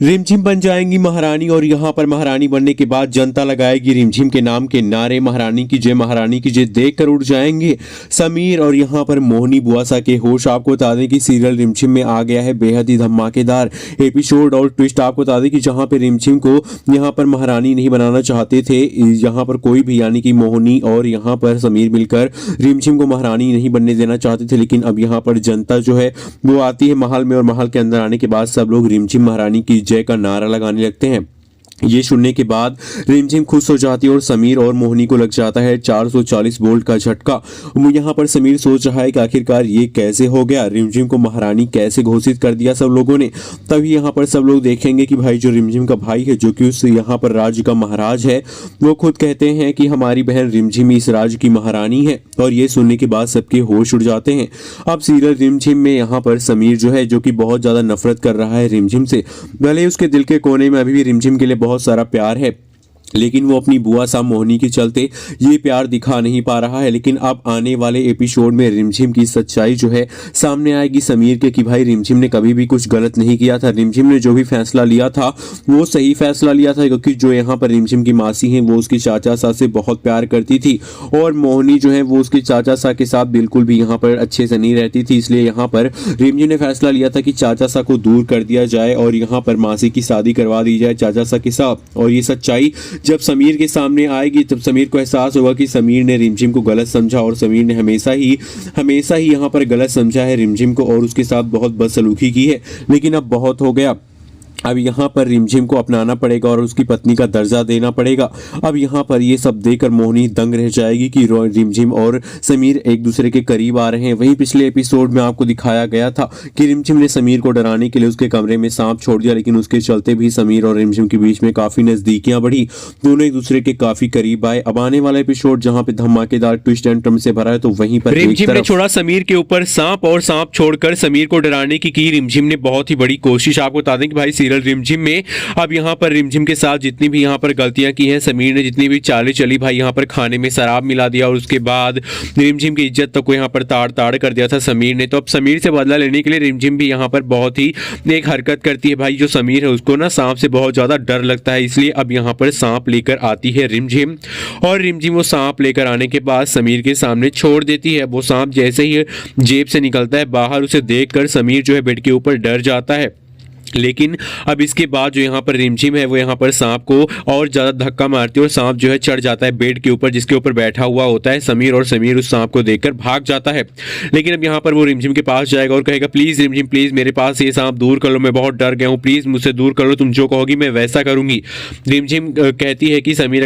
रिमझिम बन जाएंगी महारानी और यहाँ पर महारानी बनने के बाद जनता लगाएगी रिमझिम के नाम के नारे। महारानी की जय देखकर उठ जाएंगे समीर और यहाँ पर मोहिनी बुआसा के होश। आपको बता दें कि सीरियल रिमझिम में आ गया है बेहद ही धमाकेदार एपिसोड और ट्विस्ट। आपको बता दें कि जहाँ पे रिमझिम को यहाँ पर महारानी नहीं बनाना चाहते थे, यहाँ पर कोई भी यानी कि मोहिनी और यहाँ पर समीर मिलकर रिमझिम को महारानी नहीं बनने देना चाहते थे, लेकिन अब यहाँ पर जनता जो है वो आती है महल में और महल के अंदर आने के बाद सब लोग रिमझिम महारानी की जय का नारा लगाने लगते हैं। ये सुनने के बाद रिमझिम खुश हो जाती है और समीर और मोहिनी को लग जाता है 440 वोल्ट का झटका। यहाँ पर समीर सोच रहा है कि आखिरकार ये कैसे हो गया, रिमझिम को महारानी कैसे घोषित कर दिया सब लोगों ने। तभी यहाँ पर सब लोग देखेंगे कि भाई जो रिमझिम का भाई है, जो कि उस यहाँ पर राज्य का महाराज है, वो खुद कहते हैं कि हमारी बहन रिमझिम इस राज्य की महारानी है। और ये सुनने के बाद सबके होश उड़ जाते हैं। अब सीरियल रिमझिम में यहाँ पर समीर जो है, जो कि बहुत ज्यादा नफरत कर रहा है रिमझिम से, भले उसके दिल के कोने में अभी भी रिमझिम के लिए बहुत सारा प्यार है, लेकिन वो अपनी बुआ साहब मोहिनी के चलते ये प्यार दिखा नहीं पा रहा है। लेकिन अब आने वाले एपिसोड में रिमझिम की सच्चाई जो है सामने आएगी समीर के, कि भाई रिमझिम ने कभी भी कुछ गलत नहीं किया था। रिमझिम ने जो भी फैसला लिया था वो सही फैसला लिया था, क्योंकि जो यहाँ पर रिमझिम की मासी हैं वो उसकी चाचा साहब से बहुत प्यार करती थी और मोहिनी जो है वो उसके चाचा साहब के साथ बिल्कुल भी यहाँ पर अच्छे से नहीं रहती थी। इसलिए यहाँ पर रिमझिम ने फैसला लिया था कि चाचा साहब को दूर कर दिया जाए और यहाँ पर मासी की शादी करवा दी जाए चाचा साहब के साथ। और ये सच्चाई जब समीर के सामने आएगी तब समीर को एहसास होगा कि समीर ने रिमझिम को गलत समझा और समीर ने हमेशा ही यहाँ पर गलत समझा है रिमझिम को और उसके साथ बहुत बदसलूकी की है। लेकिन अब बहुत हो गया, अब यहाँ पर रिमझिम को अपनाना पड़ेगा और उसकी पत्नी का दर्जा देना पड़ेगा। अब यहाँ पर ये सब देखकर मोहिनी दंग रह जाएगी कि रिमझिम और समीर एक दूसरे के करीब आ रहे हैं। वहीं पिछले एपिसोड में आपको दिखाया गया था कि रिमझिम ने समीर को डराने के लिए उसके कमरे में सांप छोड़ दिया, लेकिन उसके चलते भी समीर और रिमझिम के बीच में काफी नजदीकियां बढ़ी, दोनों एक दूसरे के काफी करीब आए। अब आने वाला एपिसोड जहाँ पे धमाकेदार ट्विस्ट एंड टर्न से भरा है, तो वहीं पर रिमझिम ने छोड़ा समीर के ऊपर सांप और सांप छोड़कर समीर को डराने की रिमझिम ने बहुत ही बड़ी कोशिश। आपको बता दें कि भाई सीरियल रिमझिम में अब यहाँ पर रिमझिम के साथ जितनी भी यहाँ पर गलतियां की हैं, समीर ने जितनी भी चालें चली, भाई यहाँ पर खाने में शराब मिला दिया और उसके बाद रिमझिम की इज्जत तक को यहाँ पर ताड़ ताड़ कर दिया था समीर ने। तो अब समीर से बदला लेने के लिए रिमझिम भी यहाँ पर बहुत ही एक हरकत करती है। भाई जो समीर है उसको ना सांप से बहुत ज्यादा डर लगता है, इसलिए अब यहाँ पर सांप लेकर आती है रिमझिम और रिमझिम वो सांप लेकर आने के बाद समीर के सामने छोड़ देती है। वो सांप जैसे ही जेब से निकलता है बाहर, उसे देखकर समीर जो है बेड के ऊपर डर जाता है। लेकिन अब इसके बाद जो यहाँ पर रिमझिम है वो यहाँ पर सांप को और ज्यादा धक्का मारती है और सांप जो है चढ़ जाता है बेड के ऊपर, जिसके ऊपर बैठा हुआ होता है समीर, और समीर उस सांप को देखकर भाग जाता है। लेकिन अब यहाँ पर वो रिमझिम के पास जाएगा और कहेगा, प्लीज रिमझिम प्लीज मेरे पास ये सांप दूर कर लो, मैं बहुत डर गया हूँ, प्लीज मुझसे दूर कर लो, तुम जो कहोगी मैं वैसा करूंगी। रिमझिम कहती है कि समीर